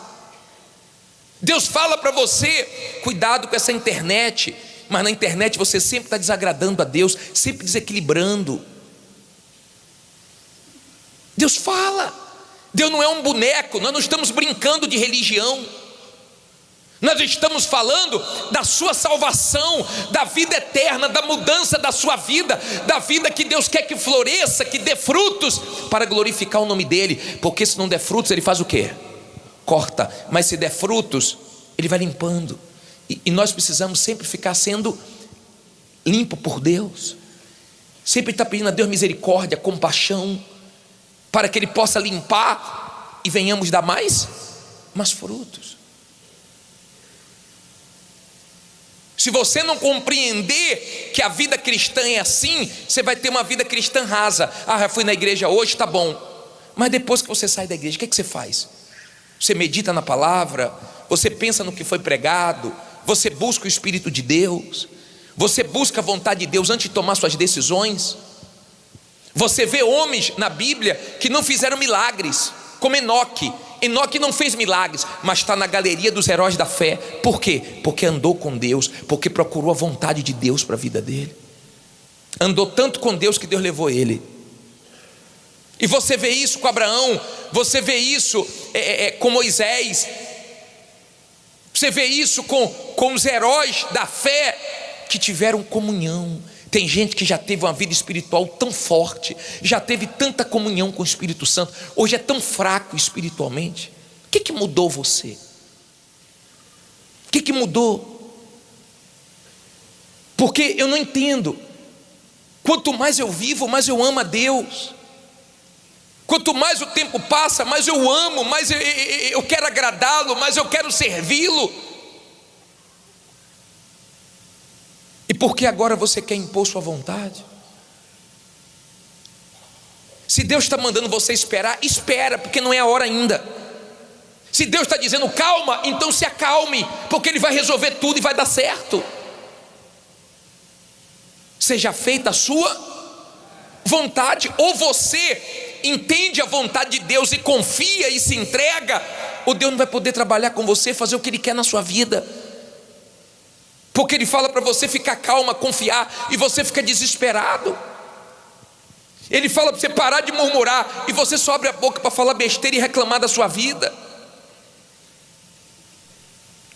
Deus fala para você: cuidado com essa internet, mas na internet você sempre está desagradando a Deus, sempre desequilibrando. Deus fala. Deus não é um boneco, nós não estamos brincando de religião. Nós estamos falando da sua salvação, da vida eterna, da mudança da sua vida, da vida que Deus quer que floresça, que dê frutos para glorificar o nome dEle. Porque se não der frutos, Ele faz o quê? Corta. Mas se der frutos, Ele vai limpando. E nós precisamos sempre ficar sendo limpo por Deus. Sempre estar pedindo a Deus misericórdia, compaixão, para que Ele possa limpar e venhamos dar mais frutos. Se você não compreender que a vida cristã é assim, você vai ter uma vida cristã rasa. Ah, já fui na igreja hoje, tá bom. Mas depois que você sai da igreja, o que é que você faz? Você medita na palavra, você pensa no que foi pregado, você busca o Espírito de Deus, você busca a vontade de Deus antes de tomar suas decisões. Você vê homens na Bíblia que não fizeram milagres, como Enoque. Enoque não fez milagres, mas está na galeria dos heróis da fé. Por quê? Porque andou com Deus, porque procurou a vontade de Deus para a vida dele. Andou tanto com Deus que Deus levou ele. E você vê isso com Abraão, você vê isso com Moisés, você vê isso com os heróis da fé que tiveram comunhão. Tem gente que já teve uma vida espiritual tão forte, já teve tanta comunhão com o Espírito Santo, hoje é tão fraco espiritualmente. O que mudou você? O que mudou? Porque eu não entendo. Quanto mais eu vivo, mais eu amo a Deus. Quanto mais o tempo passa, mais eu amo, mais eu quero agradá-lo, mais eu quero servi-lo. E por que agora você quer impor sua vontade? Se Deus está mandando você esperar, espera, porque não é a hora ainda. Se Deus está dizendo calma, então se acalme, porque Ele vai resolver tudo e vai dar certo. Seja feita a sua vontade, ou você entende a vontade de Deus e confia e se entrega, o Deus não vai poder trabalhar com você, fazer o que Ele quer na sua vida, porque Ele fala para você ficar calma, confiar, e você fica desesperado. Ele fala para você parar de murmurar, e você só abre a boca para falar besteira e reclamar da sua vida.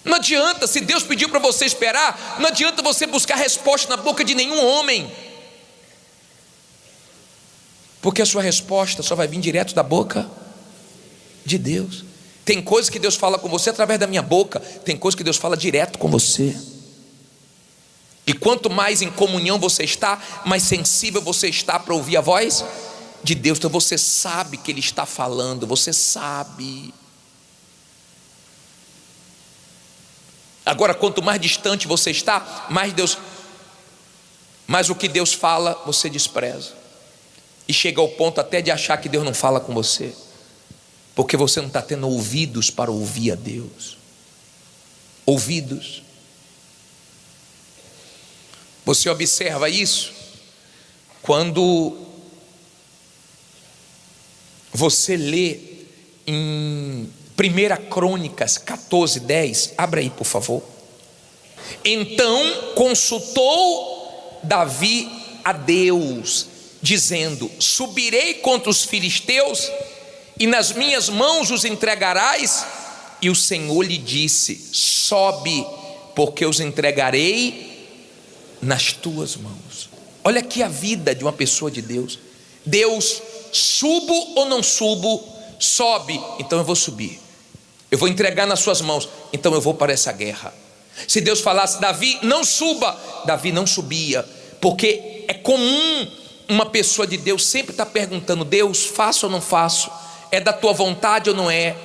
Não adianta, se Deus pediu para você esperar, não adianta você buscar resposta na boca de nenhum homem, porque a sua resposta só vai vir direto da boca de Deus. Tem coisas que Deus fala com você através da minha boca, tem coisas que Deus fala direto com você. E quanto mais em comunhão você está, mais sensível você está para ouvir a voz de Deus. Então você sabe que Ele está falando, você sabe. Agora, quanto mais distante você está, mais o que Deus fala você despreza, e chega ao ponto até de achar que Deus não fala com você, porque você não está tendo ouvidos para ouvir a Deus. Ouvidos. Você observa isso quando você lê em 1 Crônicas 14:10, abra aí por favor. Então consultou Davi a Deus, dizendo: subirei contra os filisteus, e nas minhas mãos os entregarás? E o Senhor lhe disse: sobe, porque os entregarei nas tuas mãos. Olha aqui a vida de uma pessoa de Deus. Deus, subo ou não subo? Sobe, então eu vou subir. Eu vou entregar nas suas mãos, então eu vou para essa guerra. Se Deus falasse: Davi, não suba, Davi não subia, porque é comum uma pessoa de Deus sempre estar perguntando: Deus, faço ou não faço? É da tua vontade ou não é?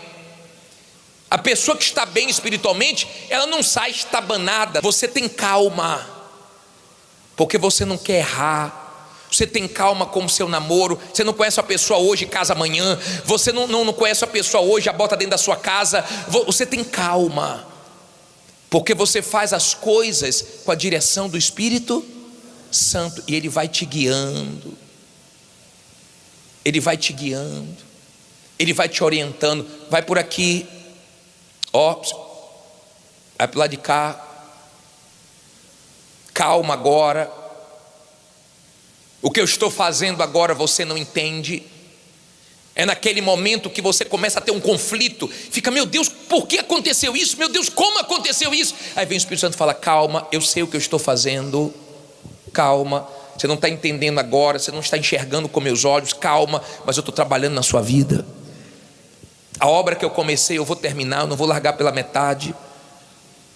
A pessoa que está bem espiritualmente, ela não sai estabanada. Você tem calma, porque você não quer errar. Você tem calma com o seu namoro. Você não conhece a pessoa hoje, casa amanhã. Você não conhece a pessoa hoje, a bota dentro da sua casa. Você tem calma, porque você faz as coisas com a direção do Espírito Santo, e Ele vai te guiando. Ele vai te guiando. Ele vai te orientando. Vai por aqui, ó, vai para lá de cá. Calma agora. O que eu estou fazendo agora você não entende. É naquele momento que você começa a ter um conflito. Fica: meu Deus, por que aconteceu isso? Meu Deus, como aconteceu isso? Aí vem o Espírito Santo e fala: calma, eu sei o que eu estou fazendo. Calma, você não está entendendo agora, você não está enxergando com meus olhos. Calma, mas eu estou trabalhando na sua vida. A obra que eu comecei eu vou terminar, eu não vou largar pela metade.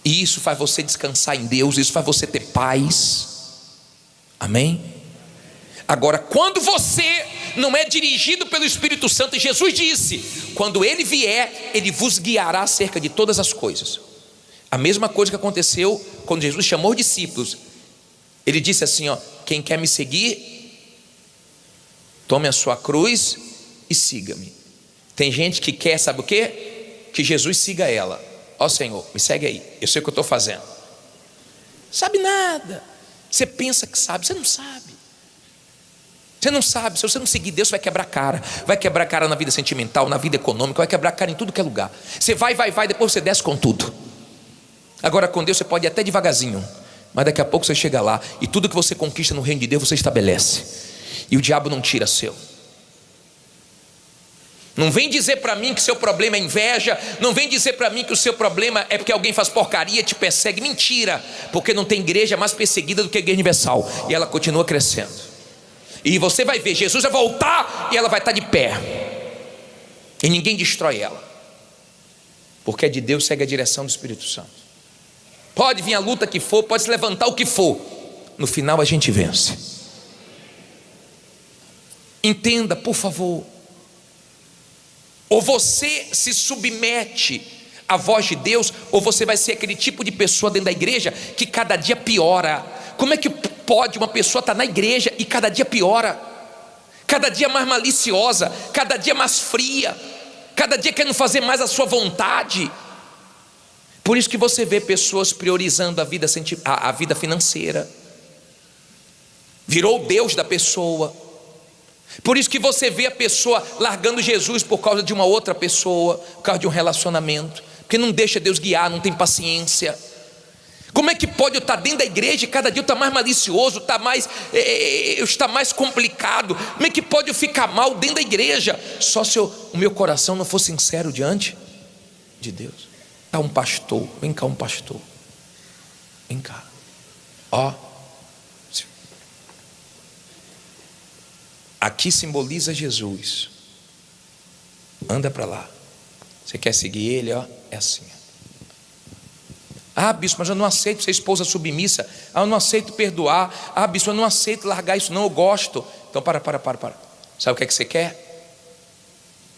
E isso faz você descansar em Deus, isso faz você ter paz. Amém? Agora, quando você não é dirigido pelo Espírito Santo, e Jesus disse: quando Ele vier, Ele vos guiará acerca de todas as coisas. A mesma coisa que aconteceu quando Jesus chamou os discípulos. Ele disse assim, ó: quem quer me seguir, tome a sua cruz e siga-me. Tem gente que quer, sabe o quê? Que Jesus siga ela. Ó Senhor, me segue aí, eu sei o que eu estou fazendo. Sabe nada. Você pensa que sabe, você não sabe. Você não sabe. Se você não seguir Deus, vai quebrar cara. Vai quebrar cara na vida sentimental, na vida econômica, vai quebrar cara em tudo que é lugar. Você vai, depois você desce com tudo. Agora com Deus você pode ir até devagarzinho, mas daqui a pouco você chega lá, e tudo que você conquista no reino de Deus você estabelece, e o diabo não tira seu. Não vem dizer para mim que seu problema é inveja. Não vem dizer para mim que o seu problema é porque alguém faz porcaria, te persegue. Mentira, porque não tem igreja mais perseguida do que a Igreja Universal, e ela continua crescendo. E você vai ver, Jesus vai voltar e ela vai estar de pé, e ninguém destrói ela, porque é de Deus, segue a direção do Espírito Santo. Pode vir a luta que for, pode se levantar o que for, no final a gente vence. Entenda, por favor. Ou você se submete à voz de Deus, ou você vai ser aquele tipo de pessoa dentro da igreja que cada dia piora. Como é que pode uma pessoa estar na igreja e cada dia piora? Cada dia mais maliciosa, cada dia mais fria, cada dia querendo fazer mais a sua vontade. Por isso que você vê pessoas priorizando a vida financeira. Virou o Deus da pessoa. Por isso que você vê a pessoa largando Jesus por causa de uma outra pessoa, por causa de um relacionamento, porque não deixa Deus guiar, não tem paciência. Como é que pode eu estar dentro da igreja e cada dia eu estar mais malicioso, está mais complicado? Como é que pode eu ficar mal dentro da igreja? Só se o meu coração não for sincero diante de Deus. Um pastor, vem cá um pastor, vem cá, ó, aqui simboliza Jesus, anda para lá, você quer seguir ele, ó, é assim. Ah, bispo, mas eu não aceito ser esposa submissa. Ah, eu não aceito perdoar. Ah, bispo, eu não aceito largar isso, não, eu gosto. Então para. Sabe o que é que você quer?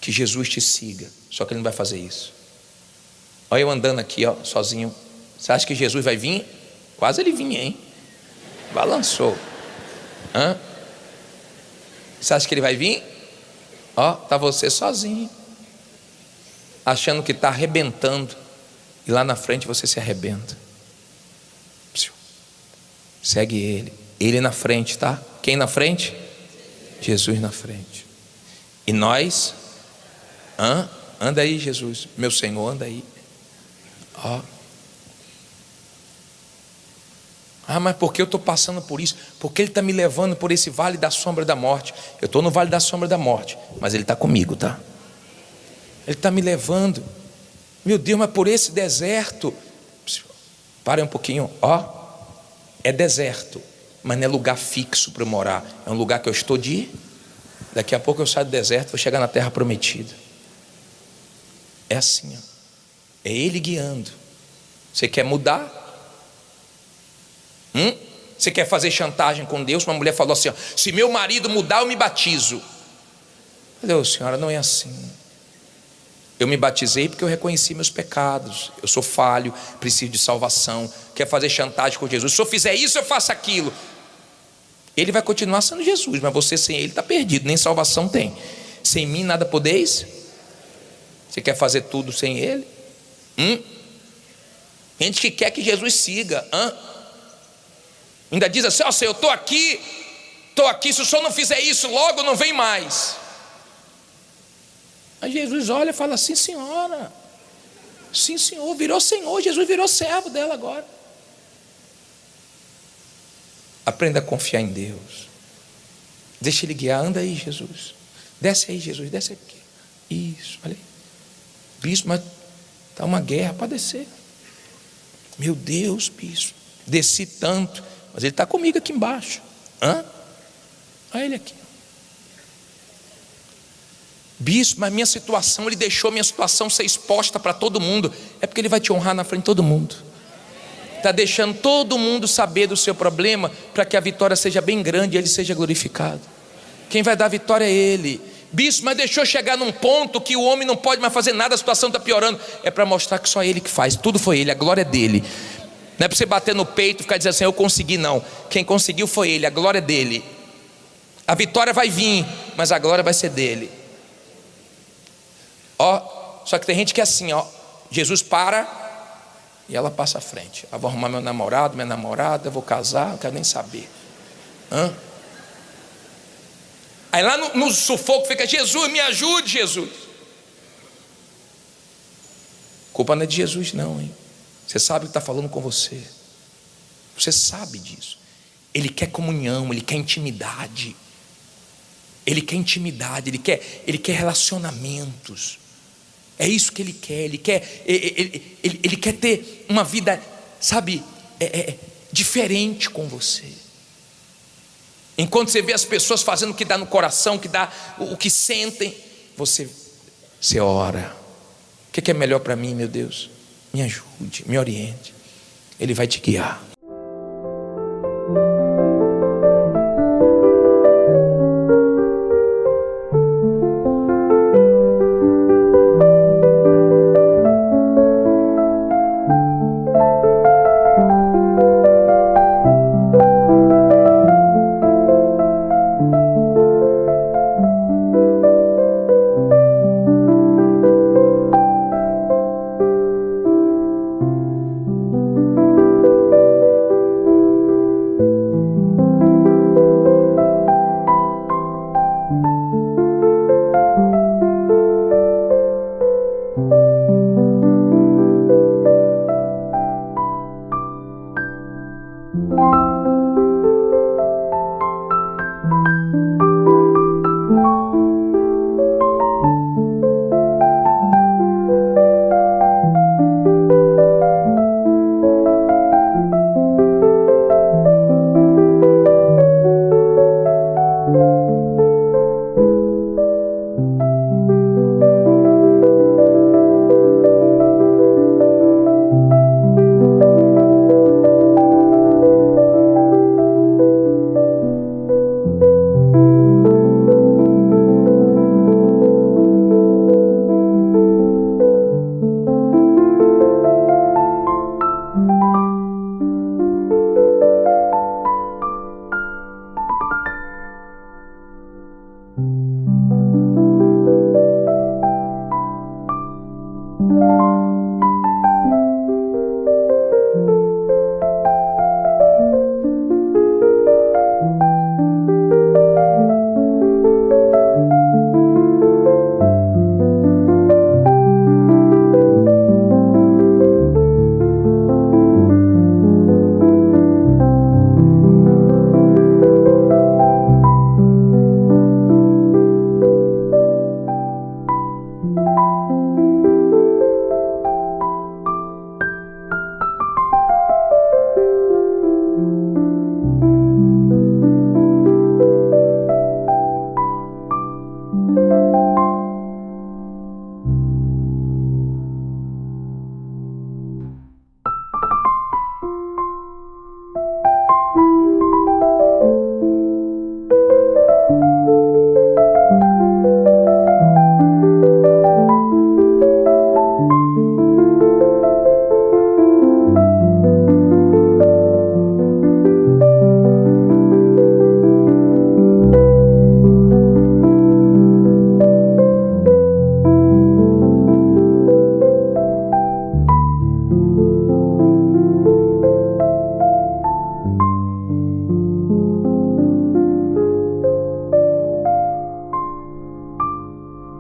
Que Jesus te siga, só que ele não vai fazer isso. Olha eu andando aqui, ó, sozinho. Você acha que Jesus vai vir? Quase ele vinha, hein? Balançou. Você acha que ele vai vir? Ó, tá você sozinho, achando que está arrebentando, e lá na frente você se arrebenta. Segue ele na frente, tá? Quem na frente? Jesus na frente. E nós, anda aí, Jesus, meu Senhor, anda aí. Ó. Ah, mas por que eu estou passando por isso? Porque Ele está me levando por esse vale da sombra da morte. Eu estou no vale da sombra da morte, mas Ele está comigo, tá? Ele está me levando. Meu Deus, mas por esse deserto. Para um pouquinho, ó. É deserto, mas não é lugar fixo para eu morar. É um lugar que eu estou de ir. Daqui a pouco eu saio do deserto, vou chegar na terra prometida. É assim, ó. É Ele guiando. Você quer mudar? Você quer fazer chantagem com Deus? Uma mulher falou assim, ó, se meu marido mudar eu me batizo. Eu falei, senhora, não é assim. Eu me batizei porque eu reconheci meus pecados. Eu sou falho, preciso de salvação. Quer fazer chantagem com Jesus? Se eu fizer isso, eu faço aquilo. Ele vai continuar sendo Jesus, mas você sem Ele está perdido, nem salvação tem. Sem mim nada podeis. Você quer fazer tudo sem Ele? Gente que quer que Jesus siga. Ainda diz assim, ó, Senhor, eu estou aqui, se o Senhor não fizer isso logo, não vem mais. Aí Jesus olha e fala, sim senhora, sim senhor, virou Senhor, Jesus virou servo dela agora. Aprenda a confiar em Deus, deixa Ele guiar, anda aí Jesus, desce aí Jesus, desce aqui, isso, olha aí, bispo, mas está uma guerra, para descer, meu Deus bispo, desci tanto, mas Ele está comigo aqui embaixo, olha Ele aqui. Bispo, mas minha situação, Ele deixou minha situação ser exposta para todo mundo. É porque Ele vai te honrar na frente de todo mundo. Está deixando todo mundo saber do seu problema, para que a vitória seja bem grande e Ele seja glorificado. Quem vai dar a vitória é Ele. Bispo, mas deixou chegar num ponto que o homem não pode mais fazer nada, a situação está piorando. É para mostrar que só Ele que faz, tudo foi Ele, a glória é dEle. Não é para você bater no peito e ficar dizendo assim, eu consegui, não. Quem conseguiu foi Ele, a glória é dEle. A vitória vai vir, mas a glória vai ser dEle. Ó, só que tem gente que é assim, ó, Jesus para e ela passa à frente. Eu vou arrumar meu namorado, minha namorada, eu vou casar, não quero nem saber. Aí lá no sufoco fica, Jesus, me ajude, Jesus. A culpa não é de Jesus não, hein? Você sabe que está falando com você. Você sabe disso. Ele quer comunhão, Ele quer intimidade. Ele quer intimidade, Ele quer relacionamentos. É isso que Ele quer. Ele quer ter uma vida, sabe, diferente com você. Enquanto você vê as pessoas fazendo o que dá no coração, o que sentem, você ora. O que é melhor para mim, meu Deus? Me ajude, me oriente. Ele vai te guiar.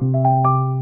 vim.